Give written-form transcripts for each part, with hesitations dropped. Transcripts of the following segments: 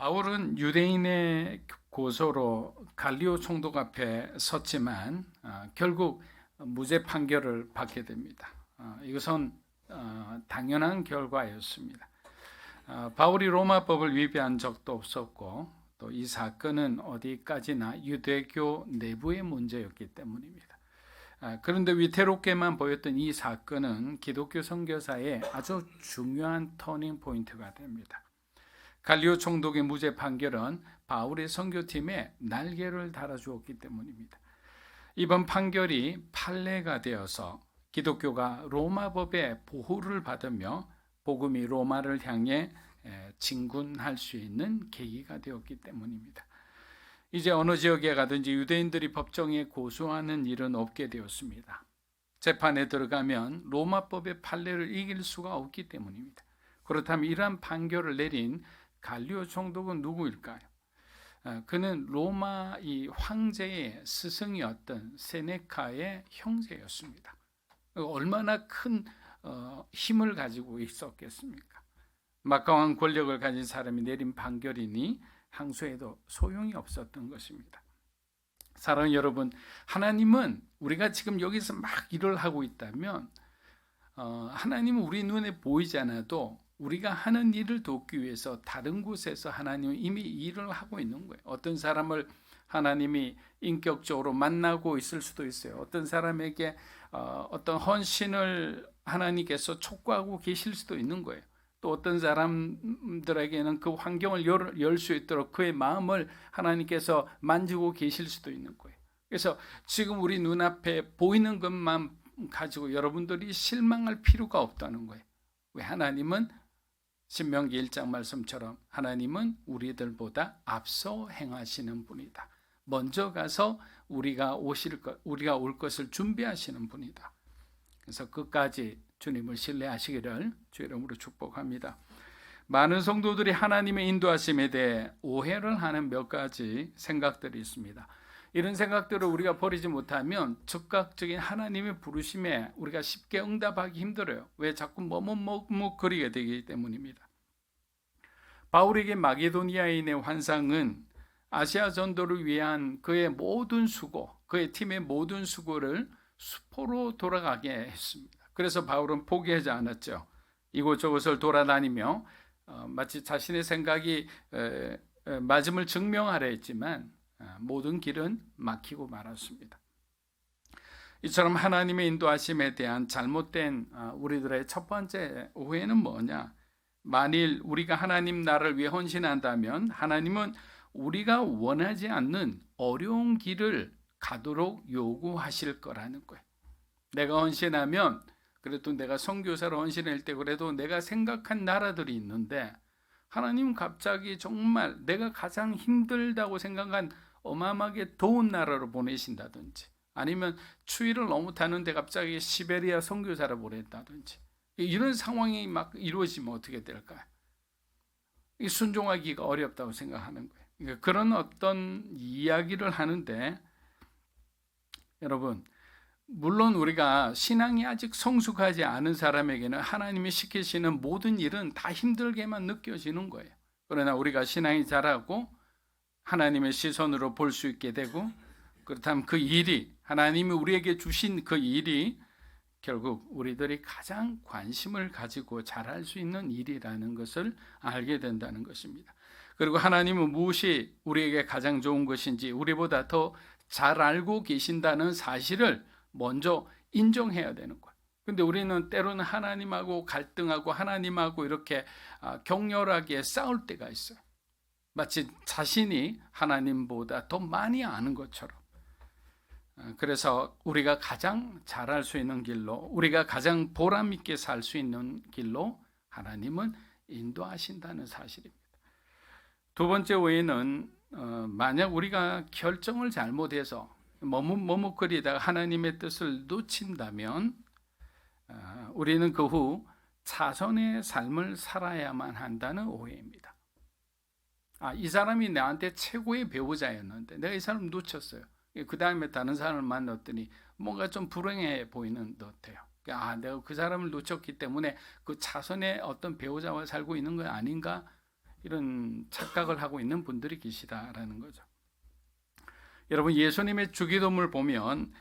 바울은 유대인의 고소로 갈리오 총독 앞에 섰지만 결국 무죄 판결을 받게 됩니다. 이것은 당연한 결과였습니다. 바울이 로마법을 위배한 적도 없었고 또 이 사건은 어디까지나 유대교 내부의 문제였기 때문입니다. 그런데 위태롭게만 보였던 이 사건은 기독교 선교사의 아주 중요한 터닝 포인트가 됩니다. 갈리오 총독의 무죄 판결은 바울의 선교팀에 날개를 달아주었기 때문입니다. 이번 판결이 판례가 되어서 기독교가 로마법의 보호를 받으며 복음이 로마를 향해 진군할 수 있는 계기가 되었기 때문입니다. 이제 어느 지역에 가든지 유대인들이 법정에 고소하는 일은 없게 되었습니다. 재판에 들어가면 로마법의 판례를 이길 수가 없기 때문입니다. 그렇다면 이러한 판결을 내린 갈리오 총독은 누구일까요? 그는 로마 이 황제의 스승이었던 세네카의 형제였습니다. 얼마나 큰 힘을 가지고 있었겠습니까? 막강한 권력을 가진 사람이 내린 판결이니 항소해도 소용이 없었던 것입니다. 사랑하는 여러분, 하나님은 우리가 지금 여기서 막 일을 하고 있다면 하나님은 우리 눈에 보이지 않아도 우리가 하는 일을 돕기 위해서 다른 곳에서 하나님은 이미 일을 하고 있는 거예요. 어떤 사람을 하나님이 인격적으로 만나고 있을 수도 있어요. 어떤 사람에게 어떤 헌신을 하나님께서 촉구하고 계실 수도 있는 거예요. 또 어떤 사람들에게는 그 환경을 열 수 있도록 그의 마음을 하나님께서 만지고 계실 수도 있는 거예요. 그래서 지금 우리 눈앞에 보이는 것만 가지고 여러분들이 실망할 필요가 없다는 거예요. 왜? 하나님은 신명기 1장 말씀처럼 하나님은 우리들보다 앞서 행하시는 분이다. 먼저 가서 우리가 올 것을 준비하시는 분이다. 그래서 끝까지 주님을 신뢰하시기를 주 이름으로 축복합니다. 많은 성도들이 하나님의 인도하심에 대해 오해를 하는 몇 가지 생각들이 있습니다. 이런 생각들을 우리가 버리지 못하면 즉각적인 하나님의 부르심에 우리가 쉽게 응답하기 힘들어요. 왜? 자꾸 머뭇거리게 되기 때문입니다. 바울에게 마게도니아인의 환상은 아시아 전도를 위한 그의 모든 수고, 그의 팀의 모든 수고를 수포로 돌아가게 했습니다. 그래서 바울은 포기하지 않았죠. 이곳저곳을 돌아다니며 마치 자신의 생각이 맞음을 증명하려 했지만 모든 길은 막히고 말았습니다. 이처럼 하나님의 인도하심에 대한 잘못된 우리들의 첫 번째 오해는 뭐냐? 만일 우리가 하나님 나라를 위해 헌신한다면 하나님은 우리가 원하지 않는 어려운 길을 가도록 요구하실 거라는 거예요. 내가 헌신하면 그래도 내가 선교사로 헌신할 때 그래도 내가 생각한 나라들이 있는데 하나님 갑자기 정말 내가 가장 힘들다고 생각한 어마어마하게 더운 나라로 보내신다든지 아니면 추위를 너무 타는데 갑자기 시베리아 선교사로 보냈다든지 이런 상황이 막 이루어지면 어떻게 될까요? 순종하기가 어렵다고 생각하는 거예요. 그러니까 그런 어떤 이야기를 하는데 여러분, 물론 우리가 신앙이 아직 성숙하지 않은 사람에게는 하나님이 시키시는 모든 일은 다 힘들게만 느껴지는 거예요. 그러나 우리가 신앙이 자라고 하나님의 시선으로 볼 수 있게 되고 그렇다면 그 일이 하나님이 우리에게 주신 그 일이 결국 우리들이 가장 관심을 가지고 잘할 수 있는 일이라는 것을 알게 된다는 것입니다. 그리고 하나님은 무엇이 우리에게 가장 좋은 것인지 우리보다 더 잘 알고 계신다는 사실을 먼저 인정해야 되는 거예요. 근데 우리는 때로는 하나님하고 갈등하고 하나님하고 이렇게 격렬하게 싸울 때가 있어요. 마치 자신이 하나님보다 더 많이 아는 것처럼. 그래서 우리가 가장 잘할 수 있는 길로, 우리가 가장 보람 있게 살 수 있는 길로 하나님은 인도하신다는 사실입니다. 두 번째 오해는 만약 우리가 결정을 잘못해서 머뭇거리다가 하나님의 뜻을 놓친다면 우리는 그 후 차선의 삶을 살아야만 한다는 오해입니다. 이 사람이 나한테 최고의 배우자였는데 내가 이 사람을 놓쳤어요. 그 다음에 다른 사람을 만났더니 뭔가 좀 불행해 보이는 듯해요. 내가 그 사람을 놓쳤기 때문에 그 차선의 어떤 배우자와 살고 있는 건 아닌가? 이런 착각을 하고 있는 분들이 계시다라는 거죠. 여러분, 예수님의 주기도문을 보면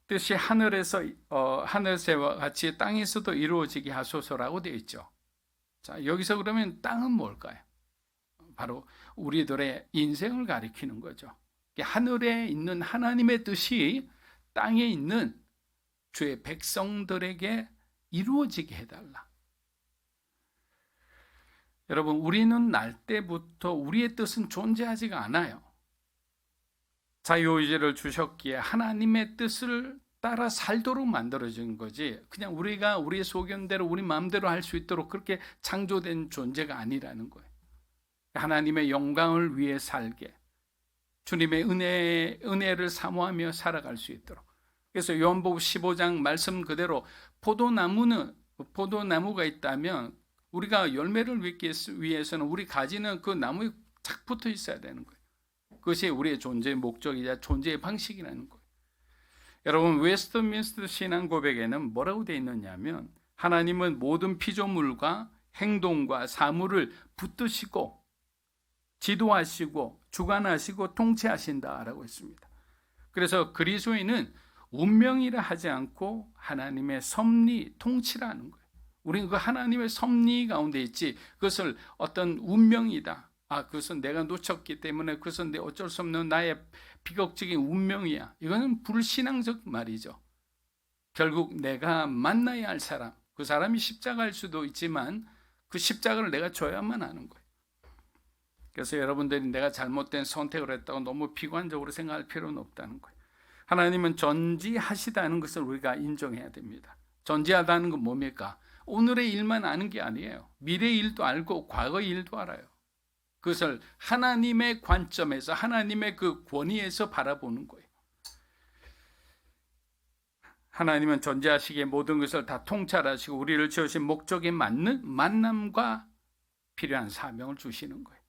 뜻이 하늘에서와 같이 땅에서도 이루어지게 하소서라고 되어 있죠. 자, 여기서 그러면 땅은 뭘까요? 바로 우리들의 인생을 가리키는 거죠. 하늘에 있는 하나님의 뜻이 땅에 있는 주의 백성들에게 이루어지게 해달라. 여러분, 우리는 날 때부터 우리의 뜻은 존재하지가 않아요. 자유의지를 주셨기에 하나님의 뜻을 따라 살도록 만들어진 거지, 그냥 우리가 우리의 소견대로 우리 마음대로 할 수 있도록 그렇게 창조된 존재가 아니라는 거예요. 하나님의 영광을 위해 살게, 주님의 은혜를 사모하며 살아갈 수 있도록. 그래서 요한복음 15장 말씀 그대로 포도나무가 있다면 우리가 열매를 맺기 위해서는 우리 가지는 그 나무에 착 붙어 있어야 되는 거예요. 그것이 우리의 존재의 목적이자 존재의 방식이라는 거예요. 여러분, 웨스트민스터 신앙 고백에는 뭐라고 되어 있느냐면, 하나님은 모든 피조물과 행동과 사물을 붙드시고 지도하시고 주관하시고 통치하신다라고 했습니다. 그래서 그리스도인은 운명이라 하지 않고 하나님의 섭리, 통치라는 거예요. 우리는 그 하나님의 섭리 가운데 있지, 그것을 어떤 운명이다, 그것은 내가 놓쳤기 때문에 그것은 내 어쩔 수 없는 나의 비극적인 운명이야, 이거는 불신앙적 말이죠. 결국 내가 만나야 할 사람, 그 사람이 십자가일 수도 있지만 그 십자가를 내가 져야만 하는 거예요. 그래서 여러분들이 내가 잘못된 선택을 했다고 너무 비관적으로 생각할 필요는 없다는 거예요. 하나님은 전지하시다는 것을 우리가 인정해야 됩니다. 전지하다는 건 뭡니까? 오늘의 일만 아는 게 아니에요. 미래의 일도 알고 과거의 일도 알아요. 그것을 하나님의 관점에서, 하나님의 그 권위에서 바라보는 거예요. 하나님은 전지하시기에 모든 것을 다 통찰하시고 우리를 지으신 목적에 맞는 만남과 필요한 사명을 주시는 거예요.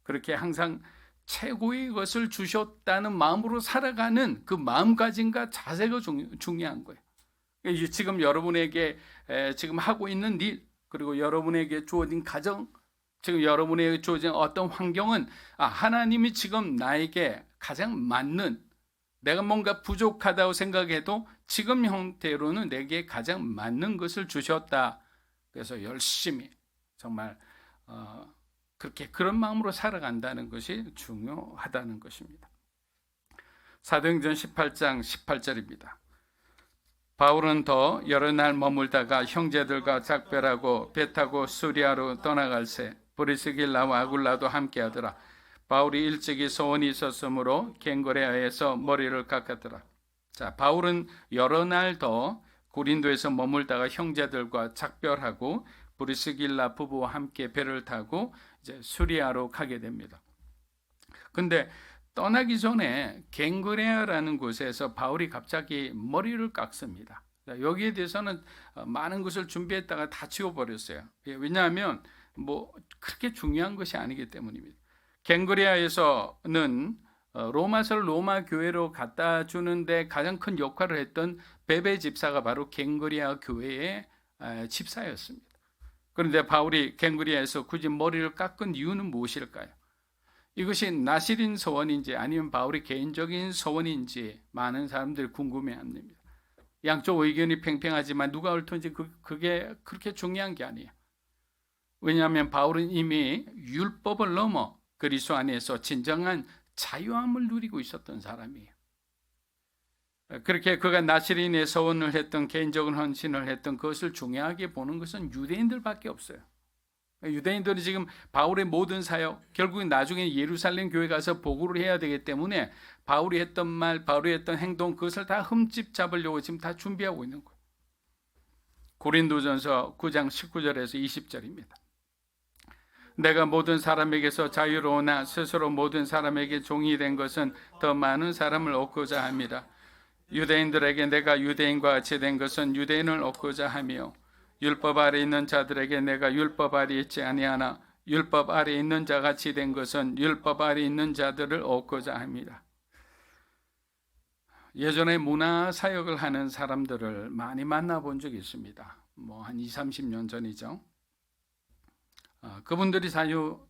그렇게 항상 최고의 것을 주셨다는 마음으로 살아가는 그 마음가짐과 자세가 중요한 거예요. 지금 여러분에게 지금 하고 있는 일, 그리고 여러분에게 주어진 가정, 지금 여러분에게 주어진 어떤 환경은 하나님이 지금 나에게 가장 맞는, 내가 뭔가 부족하다고 생각해도 지금 형태로는 내게 가장 맞는 것을 주셨다. 그래서 열심히 정말 그렇게 그런 마음으로 살아간다는 것이 중요하다는 것입니다. 사도행전 18장 18절입니다. 바울은 더 여러 날 머물다가 형제들과 작별하고 배 타고 수리아로 떠나갈새 브리스길라와 아굴라도 함께하더라. 바울이 일찍이 소원이 있었으므로 갱고레아에서 머리를 깎았더라. 자, 바울은 여러 날 더 고린도에서 머물다가 형제들과 작별하고 브리스길라 부부와 함께 배를 타고 이제 수리아로 가게 됩니다. 근데 떠나기 전에 갱그레아라는 곳에서 바울이 갑자기 머리를 깎습니다. 여기에 대해서는 많은 것을 준비했다가 다 지워버렸어요. 왜냐하면 그렇게 중요한 것이 아니기 때문입니다. 갱그레아에서는 로마서를 로마 교회로 갖다 주는데 가장 큰 역할을 했던 베베 집사가 바로 갱그레아 교회의 집사였습니다. 그런데 바울이 갱그레아에서 굳이 머리를 깎은 이유는 무엇일까요? 이것이 나시린 서원인지 아니면 바울의 개인적인 서원인지 많은 사람들이 궁금해합니다. 양쪽 의견이 팽팽하지만 누가 옳든지 그게 그렇게 중요한 게 아니에요. 왜냐하면 바울은 이미 율법을 넘어 그리스도 안에서 진정한 자유함을 누리고 있었던 사람이에요. 그렇게 그가 나시린의 서원을 했던, 개인적인 헌신을 했던 그것을 중요하게 보는 것은 유대인들밖에 없어요. 유대인들은 지금 바울의 모든 사역, 결국은 나중에 예루살렘 교회 가서 보고를 해야 되기 때문에 바울이 했던 말, 바울이 했던 행동, 그것을 다 흠집 잡으려고 지금 다 준비하고 있는 거예요. 고린도전서 9장 19절에서 20절입니다. 내가 모든 사람에게서 자유로우나 스스로 모든 사람에게 종이 된 것은 더 많은 사람을 얻고자 함이라. 유대인들에게 내가 유대인과 같이 된 것은 유대인을 얻고자 하며, 율법 아래 있는 자들에게 내가 율법 아래 있지 아니하나 율법 아래 있는 자 같이 된 것은 율법 아래 있는 자들을 얻고자 합니다. 예전에 문화 사역을 하는 사람들을 많이 만나본 적이 있습니다. 한 20, 30년 전이죠. 그분들이 자주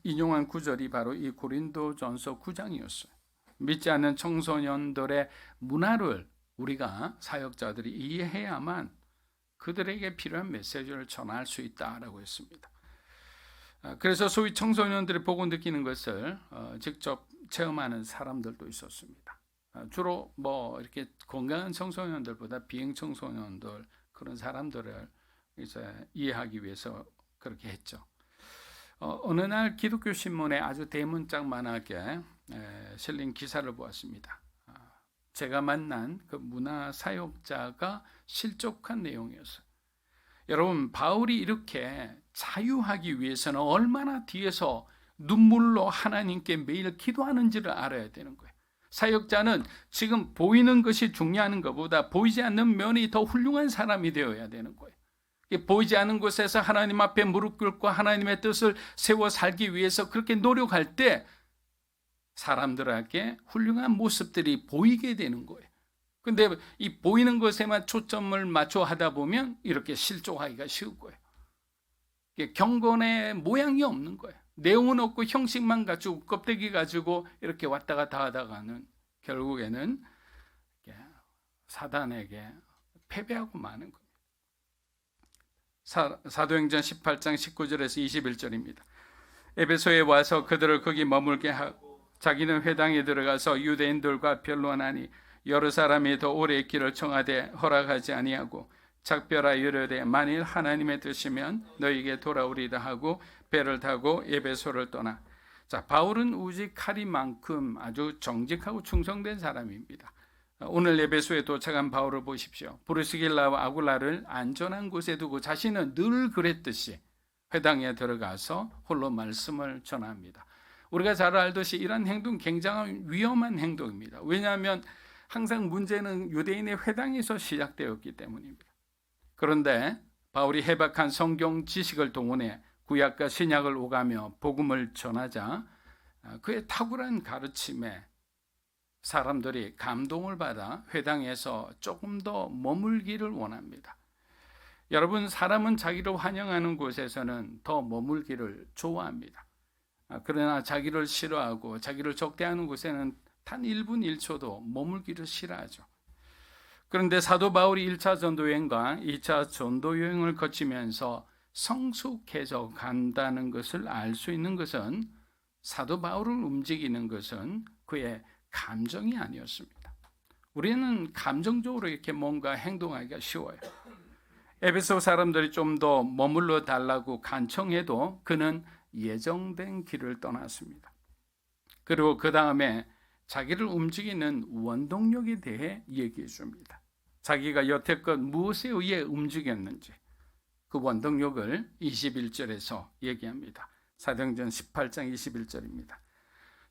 인용한 구절이 바로 이 고린도전서 9장이었어요. 믿지 않는 청소년들의 문화를 우리가 사역자들이 이해해야만 그들에게 필요한 메시지를 전할 수 있다라고 했습니다. 그래서 소위 청소년들이 보고 느끼는 것을 직접 체험하는 사람들도 있었습니다. 주로 뭐 이렇게 건강한 청소년들보다 비행 청소년들 그런 사람들을 이제 이해하기 위해서 그렇게 했죠. 어느 날 기독교 신문에 아주 대문짝만하게 실린 기사를 보았습니다. 제가 만난 그 문화 사역자가 실족한 내용이었어요. 여러분, 바울이 이렇게 자유하기 위해서는 얼마나 뒤에서 눈물로 하나님께 매일 기도하는지를 알아야 되는 거예요. 사역자는 지금 보이는 것이 중요한 것보다 보이지 않는 면이 더 훌륭한 사람이 되어야 되는 거예요. 보이지 않는 곳에서 하나님 앞에 무릎 꿇고 하나님의 뜻을 세워 살기 위해서 그렇게 노력할 때 사람들에게 훌륭한 모습들이 보이게 되는 거예요. 근데 이 보이는 것에만 초점을 맞춰 하다 보면 이렇게 실족하기가 쉬운 거예요. 경건의 모양이 없는 거예요. 내용은 없고 형식만 가지고 껍데기 가지고 이렇게 왔다 갔다 하다가는 결국에는 사단에게 패배하고 마는 거예요. 사도행전 18장 19절에서 21절입니다. 에베소에 와서 그들을 거기 머물게 하고 자기는 회당에 들어가서 유대인들과 변론하니 여러 사람이 더 오래 있기를 청하되 허락하지 아니하고 작별하여 이르되 만일 하나님의 뜻이면 너희에게 돌아오리라 하고 배를 타고 에베소를 떠나. 자, 바울은 우지 카리만큼 아주 정직하고 충성된 사람입니다. 오늘 에베소에 도착한 바울을 보십시오. 브리스길라와 아굴라를 안전한 곳에 두고 자신은 늘 그랬듯이 회당에 들어가서 홀로 말씀을 전합니다. 우리가 잘 알듯이 이런 행동 굉장히 위험한 행동입니다. 왜냐하면 항상 문제는 유대인의 회당에서 시작되었기 때문입니다. 그런데 바울이 해박한 성경 지식을 동원해 구약과 신약을 오가며 복음을 전하자 그의 탁월한 가르침에 사람들이 감동을 받아 회당에서 조금 더 머물기를 원합니다. 여러분, 사람은 자기를 환영하는 곳에서는 더 머물기를 좋아합니다. 그러나 자기를 싫어하고 자기를 적대하는 곳에는 단 1분 1초도 머물기를 싫어하죠. 그런데 사도 바울이 1차 전도여행과 2차 전도여행을 거치면서 성숙해져 간다는 것을 알 수 있는 것은 사도 바울을 움직이는 것은 그의 감정이 아니었습니다. 우리는 감정적으로 이렇게 뭔가 행동하기가 쉬워요. 에베소 사람들이 좀 더 머물러 달라고 간청해도 그는 예정된 길을 떠났습니다. 그리고 그 다음에 자기를 움직이는 원동력에 대해 얘기해 줍니다. 자기가 여태껏 무엇에 의해 움직였는지 그 원동력을 21절에서 얘기합니다. 사도행전 18장 21절입니다.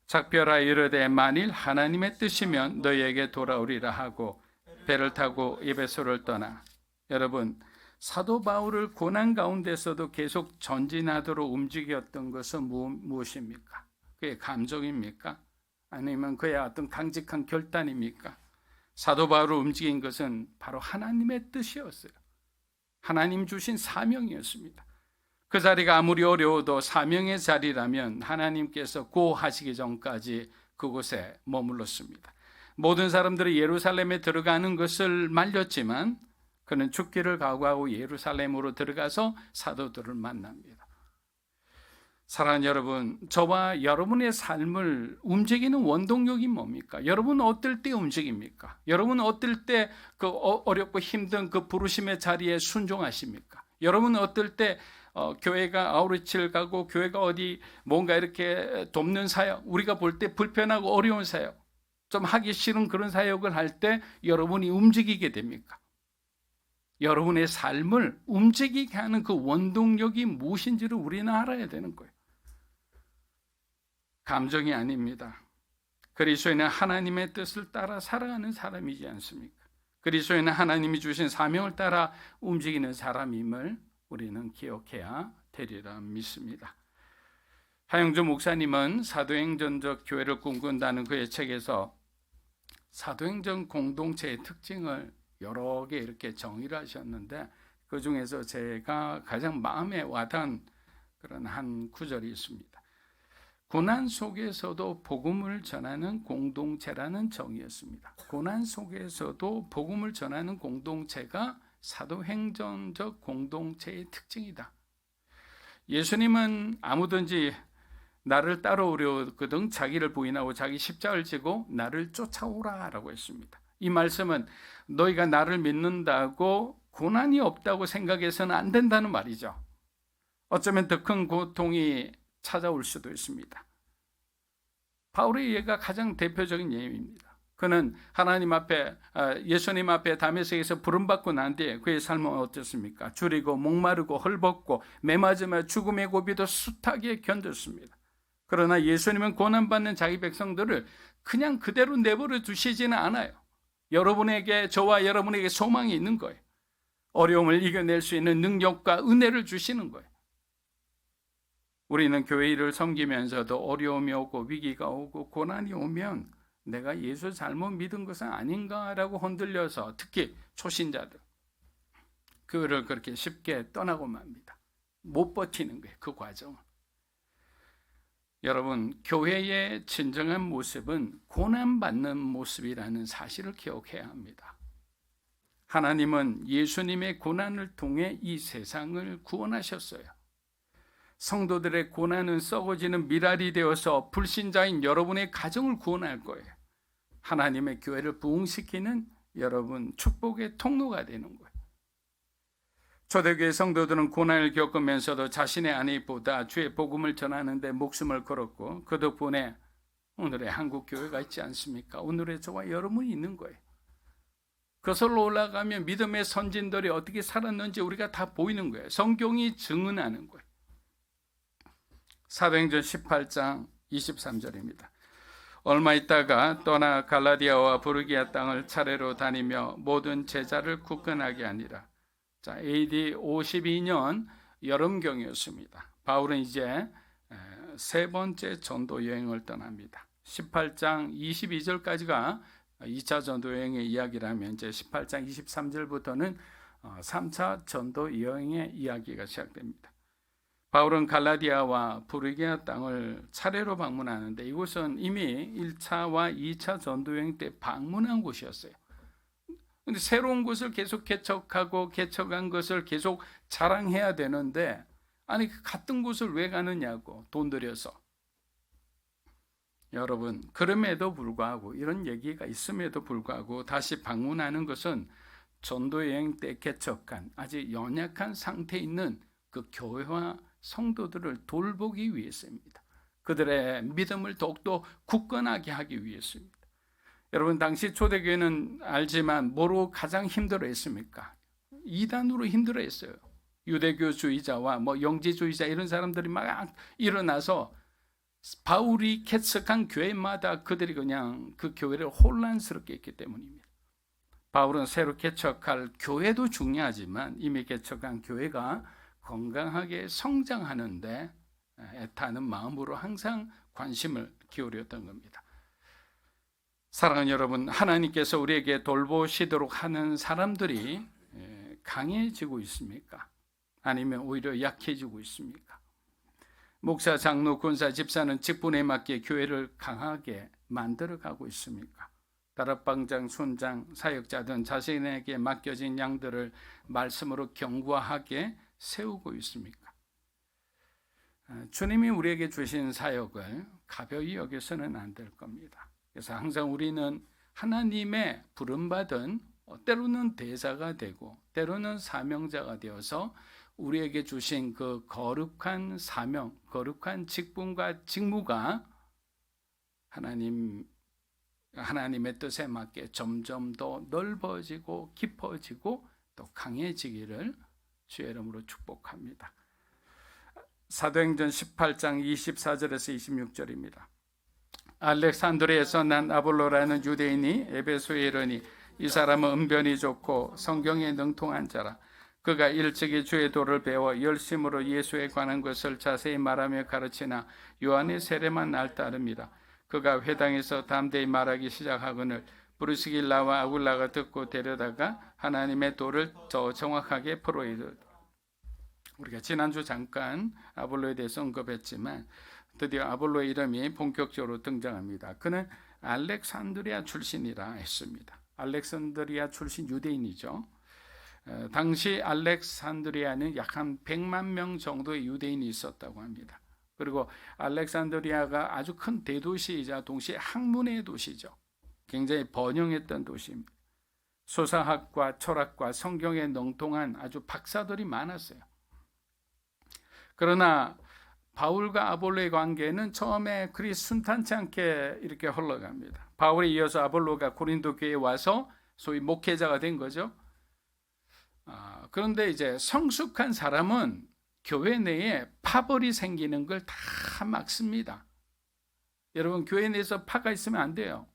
작별하여 이르되 만일 하나님의 뜻이면 너희에게 돌아오리라 하고 배를 타고 에베소를 떠나. 여러분, 사도 바울을 고난 가운데서도 계속 전진하도록 움직였던 것은 무엇입니까? 그의 감정입니까? 아니면 그의 어떤 강직한 결단입니까? 사도 바울을 움직인 것은 바로 하나님의 뜻이었어요. 하나님 주신 사명이었습니다. 그 자리가 아무리 어려워도 사명의 자리라면 하나님께서 고하시기 전까지 그곳에 머물렀습니다. 모든 사람들이 예루살렘에 들어가는 것을 말렸지만 그는 죽기를 각오하고 예루살렘으로 들어가서 사도들을 만납니다. 사랑하는 여러분, 저와 여러분의 삶을 움직이는 원동력이 뭡니까? 여러분은 어떨 때 움직입니까? 여러분은 어떨 때 그 어렵고 힘든 그 부르심의 자리에 순종하십니까? 여러분은 어떨 때 교회가 아우리치를 가고 교회가 어디 뭔가 이렇게 돕는 사역, 우리가 볼 때 불편하고 어려운 사역, 좀 하기 싫은 그런 사역을 할 때 여러분이 움직이게 됩니까? 여러분의 삶을 움직이게 하는 그 원동력이 무엇인지를 우리는 알아야 되는 거예요. 감정이 아닙니다. 그리스도인은 하나님의 뜻을 따라 살아가는 사람이지 않습니까? 그리스도인은 하나님이 주신 사명을 따라 움직이는 사람임을 우리는 기억해야 되리라 믿습니다. 하영주 목사님은 사도행전적 교회를 꿈꾼다는 그의 책에서 사도행전 공동체의 특징을 여러 개 이렇게 정의를 하셨는데 그 중에서 제가 가장 마음에 와닿은 그런 한 구절이 있습니다. 고난 속에서도 복음을 전하는 공동체라는 정의였습니다. 고난 속에서도 복음을 전하는 공동체가 사도행전적 공동체의 특징이다. 예수님은 아무든지 나를 따라오려거든 자기를 부인하고 자기 십자가를 지고 나를 쫓아오라 라고 했습니다. 이 말씀은 너희가 나를 믿는다고 고난이 없다고 생각해서는 안 된다는 말이죠. 어쩌면 더 큰 고통이 찾아올 수도 있습니다. 바울의 예가 가장 대표적인 예입니다. 그는 하나님 앞에, 예수님 앞에 다메섹에서 부름받고 난 뒤에 그의 삶은 어땠습니까? 줄이고 목마르고 헐벗고 매맞으며 죽음의 고비도 숱하게 견뎠습니다. 그러나 예수님은 고난받는 자기 백성들을 그냥 그대로 내버려 두시지는 않아요. 여러분에게, 저와 여러분에게 소망이 있는 거예요. 어려움을 이겨낼 수 있는 능력과 은혜를 주시는 거예요. 우리는 교회 일을 섬기면서도 어려움이 오고 위기가 오고 고난이 오면 내가 예수 잘못 믿은 것은 아닌가라고 흔들려서 특히 초신자들 그거를 그렇게 쉽게 떠나고 맙니다. 못 버티는 거예요. 그 과정은. 여러분, 교회의 진정한 모습은 고난받는 모습이라는 사실을 기억해야 합니다. 하나님은 예수님의 고난을 통해 이 세상을 구원하셨어요. 성도들의 고난은 썩어지는 미랄이 되어서 불신자인 여러분의 가정을 구원할 거예요. 하나님의 교회를 부흥시키는 여러분 축복의 통로가 되는 거예요. 초대교회 성도들은 고난을 겪으면서도 자신의 아내보다 주의 복음을 전하는 데 목숨을 걸었고 그 덕분에 오늘의 한국 교회가 있지 않습니까? 오늘의 저와 여러분이 있는 거예요. 거슬러 올라가면 믿음의 선진들이 어떻게 살았는지 우리가 다 보이는 거예요. 성경이 증언하는 거예요. 사도행전 18장 23절입니다. 얼마 있다가 떠나 갈라디아와 부르기아 땅을 차례로 다니며 모든 제자를 굳건하게 하니라. 자, AD 52년 여름경이었습니다. 바울은 이제 세 번째 전도 여행을 떠납니다. 18장 22절까지가 2차 전도 여행의 이야기라면 이제 18장 23절부터는 3차 전도 여행의 이야기가 시작됩니다. 바울은 갈라디아와 부르기아 땅을 차례로 방문하는데 이곳은 이미 1차와 2차 전도여행 때 방문한 곳이었어요. 근데 새로운 곳을 계속 개척하고 개척한 것을 계속 자랑해야 되는데 아니 같은 곳을 왜 가느냐고 돈 들여서. 여러분, 그럼에도 불구하고 이런 얘기가 있음에도 불구하고 다시 방문하는 것은 전도여행 때 개척한 아직 연약한 상태에 있는 그 교회와 성도들을 돌보기 위해서입니다. 그들의 믿음을 더욱더 굳건하게 하기 위해서입니다. 여러분, 당시 초대교회는 알지만 뭐로 가장 힘들어했습니까? 이단으로 힘들어했어요. 유대교주의자와 영지주의자 이런 사람들이 막 일어나서 바울이 개척한 교회마다 그들이 그냥 그 교회를 혼란스럽게 했기 때문입니다. 바울은 새로 개척할 교회도 중요하지만 이미 개척한 교회가 건강하게 성장하는데 애타는 마음으로 항상 관심을 기울였던 겁니다. 사랑하는 여러분, 하나님께서 우리에게 돌보시도록 하는 사람들이 강해지고 있습니까? 아니면 오히려 약해지고 있습니까? 목사, 장로, 군사, 집사는 직분에 맞게 교회를 강하게 만들어가고 있습니까? 다락방장, 순장, 사역자 등 자신에게 맡겨진 양들을 말씀으로 견고하게 세우고 있습니까? 주님이 우리에게 주신 사역을 가벼이 여겨서는 안 될 겁니다. 그래서 항상 우리는 하나님의 부름받은 때로는 대사가 되고 때로는 사명자가 되어서 우리에게 주신 그 거룩한 사명, 거룩한 직분과 직무가 하나님의 뜻에 맞게 점점 더 넓어지고 깊어지고 또 강해지기를 주의 이름으로 축복합니다. 사도행전 18장 24절에서 26절입니다. 알렉산드리아에서 난 아볼로라는 유대인이 에베소에 이르니 이 사람은 은변이 좋고 성경에 능통한 자라. 그가 일찍이 주의 도를 배워 열심으로 예수에 관한 것을 자세히 말하며 가르치나 요한의 세례만 알따릅니다. 그가 회당에서 담대히 말하기 시작하거늘 브리스길라와 아굴라가 듣고 데려다가 하나님의 도를 더 정확하게 풀어이르. 우리가 지난주 잠깐 아볼로에 대해서 언급했지만 드디어 아볼로의 이름이 본격적으로 등장합니다. 그는 알렉산드리아 출신이라 했습니다. 알렉산드리아 출신 유대인이죠. 당시 알렉산드리아는 약 한 100만 명 정도의 유대인이 있었다고 합니다. 그리고 알렉산드리아가 아주 큰 대도시이자 동시에 학문의 도시죠. 굉장히 번영했던 도시입니다. 소사학과 철학과 성경에 능통한 아주 박사들이 많았어요. 그러나 바울과 아볼로의 관계는 처음에 그리 순탄치 않게 이렇게 흘러갑니다. 바울에 이어서 아볼로가 고린도 교회에 와서 소위 목회자가 된 거죠. 그런데 이제 성숙한 사람은 교회 내에 파벌이 생기는 걸 다 막습니다. 여러분, 교회 내에서 파가 있으면 안 돼요.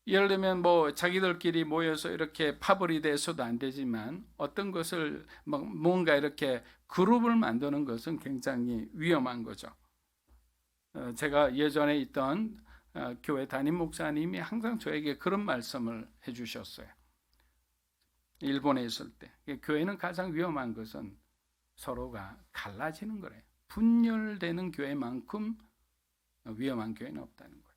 예를 들면 뭐 자기들끼리 모여서 이렇게 파벌이 돼서도 안 되지만 어떤 것을 뭔가 이렇게 그룹을 만드는 것은 굉장히 위험한 거죠. 제가 예전에 있던 교회 담임 목사님이 항상 저에게 그런 말씀을 해주셨어요. 일본에 있을 때 교회는 가장 위험한 것은 서로가 갈라지는 거래요. 분열되는 교회만큼 위험한 교회는 없다는 거예요.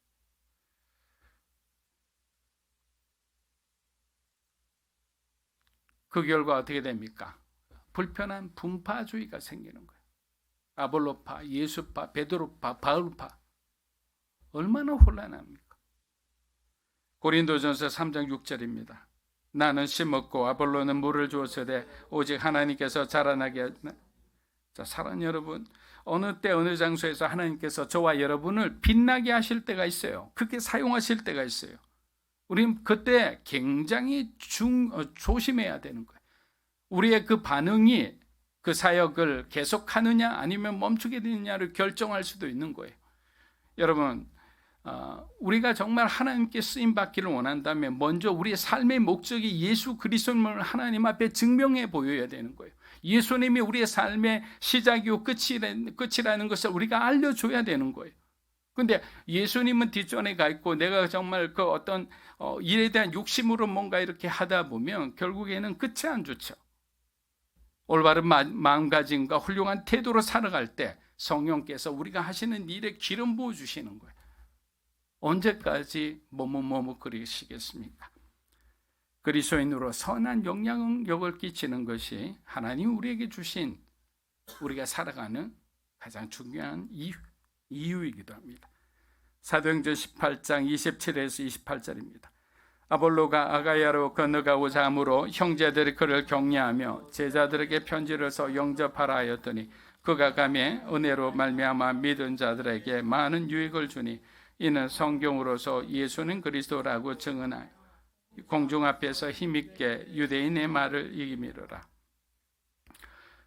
그 결과 어떻게 됩니까? 불편한 분파주의가 생기는 거예요. 아볼로파, 예수파, 베드로파, 바울파. 얼마나 혼란합니까? 고린도전서 3장 6절입니다. 나는 심었고 아볼로는 물을 주었으되 오직 하나님께서 자라나게. 자, 사랑하는 여러분, 어느 때 어느 장소에서 하나님께서 저와 여러분을 빛나게 하실 때가 있어요. 그렇게 사용하실 때가 있어요. 우리는 그때 굉장히 조심해야 되는 거예요. 우리의 그 반응이 그 사역을 계속하느냐 아니면 멈추게 되느냐를 결정할 수도 있는 거예요. 여러분, 우리가 정말 하나님께 쓰임받기를 원한다면 먼저 우리의 삶의 목적이 예수 그리스도를 하나님 앞에 증명해 보여야 되는 거예요. 예수님이 우리의 삶의 시작이고 끝이라는 것을 우리가 알려줘야 되는 거예요. 근데 예수님은 뒷전에 가 있고 내가 정말 그 어떤 일에 대한 욕심으로 뭔가 이렇게 하다 보면 결국에는 끝이 안 좋죠. 올바른 마음가짐과 훌륭한 태도로 살아갈 때 성령께서 우리가 하시는 일에 기름 부어 주시는 거예요. 언제까지 머뭇머뭇거리시겠습니까? 그리스도인으로 선한 영향력을 끼치는 것이 하나님 우리에게 주신 우리가 살아가는 가장 중요한 이유이기도 합니다. 사도행전 18장 27에서 28절입니다. 아볼로가 아가야로 건너가고자 하므로 형제들이 그를 격려하며 제자들에게 편지를 써 영접하라 하였더니 그가 가매 은혜로 말미암아 믿은 자들에게 많은 유익을 주니 이는 성경으로서 예수는 그리스도라고 증언하여 공중 앞에서 힘있게 유대인의 말을 이기미르라.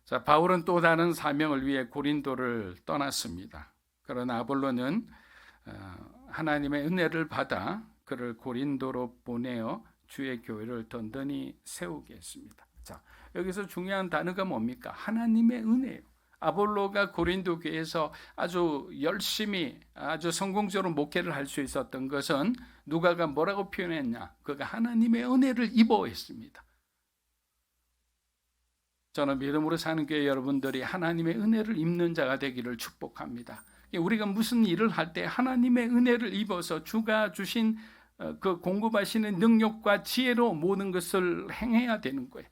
자, 바울은 또 다른 사명을 위해 고린도를 떠났습니다. 그러나 아볼로는 하나님의 은혜를 받아 그를 고린도로 보내어 주의 교회를 든든히 세우게 했습니다. 자, 여기서 중요한 단어가 뭡니까? 하나님의 은혜예요. 아볼로가 고린도 교회에서 아주 열심히 아주 성공적으로 목회를 할 수 있었던 것은 누가가 뭐라고 표현했냐? 그가 하나님의 은혜를 입어했습니다. 저는 믿음으로 사는 교회 여러분들이 하나님의 은혜를 입는 자가 되기를 축복합니다. 우리가 무슨 일을 할 때 하나님의 은혜를 입어서 주가 주신 그 공급하시는 능력과 지혜로 모든 것을 행해야 되는 거예요.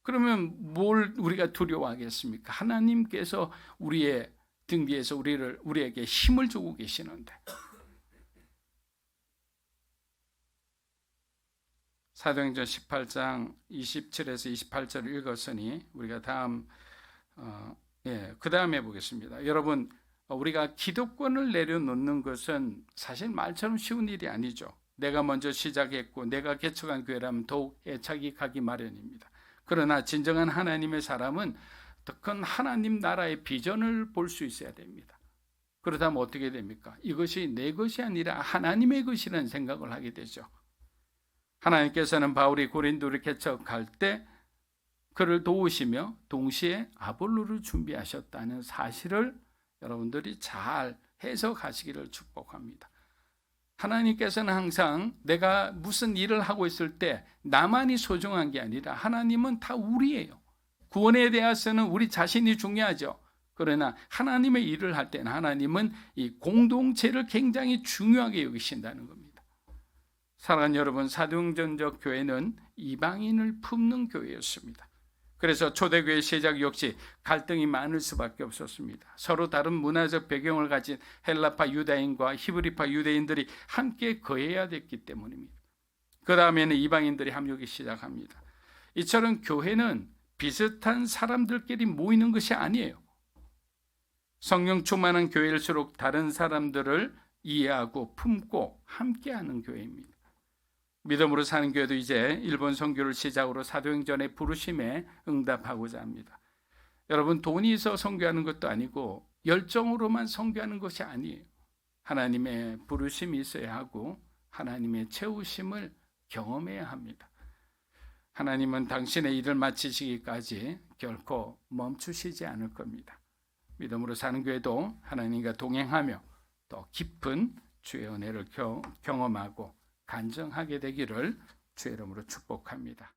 그러면 뭘 우리가 두려워하겠습니까? 하나님께서 우리의 등 뒤에서 우리에게 힘을 주고 계시는데. 사도행전 18장 27에서 28절을 읽었으니 우리가 그 다음에 보겠습니다. 여러분, 우리가 기득권을 내려놓는 것은 사실 말처럼 쉬운 일이 아니죠. 내가 먼저 시작했고 내가 개척한 교회라면 더욱 애착이 가기 마련입니다. 그러나 진정한 하나님의 사람은 더 큰 하나님 나라의 비전을 볼 수 있어야 됩니다. 그러다면 어떻게 됩니까? 이것이 내 것이 아니라 하나님의 것이라는 생각을 하게 되죠. 하나님께서는 바울이 고린도를 개척할 때 그를 도우시며 동시에 아볼로를 준비하셨다는 사실을 여러분들이 잘 해석하시기를 축복합니다. 하나님께서는 항상 내가 무슨 일을 하고 있을 때 나만이 소중한 게 아니라 하나님은 다 우리예요. 구원에 대해서는 우리 자신이 중요하죠. 그러나 하나님의 일을 할 때는 하나님은 이 공동체를 굉장히 중요하게 여기신다는 겁니다. 사랑하는 여러분, 사도행전적 교회는 이방인을 품는 교회였습니다. 그래서 초대교회 시작 역시 갈등이 많을 수밖에 없었습니다. 서로 다른 문화적 배경을 가진 헬라파 유다인과 히브리파 유대인들이 함께 거해야 됐기 때문입니다. 그 다음에는 이방인들이 합류하기 시작합니다. 이처럼 교회는 비슷한 사람들끼리 모이는 것이 아니에요. 성령 충만한 교회일수록 다른 사람들을 이해하고 품고 함께하는 교회입니다. 믿음으로 사는 교회도 이제 일본 선교를 시작으로 사도행전의 부르심에 응답하고자 합니다. 여러분, 돈이 있어 선교하는 것도 아니고 열정으로만 선교하는 것이 아니에요. 하나님의 부르심이 있어야 하고 하나님의 채우심을 경험해야 합니다. 하나님은 당신의 일을 마치시기까지 결코 멈추시지 않을 겁니다. 믿음으로 사는 교회도 하나님과 동행하며 더 깊은 주의 은혜를 경험하고 간증하게 되기를 주의 이름으로 축복합니다.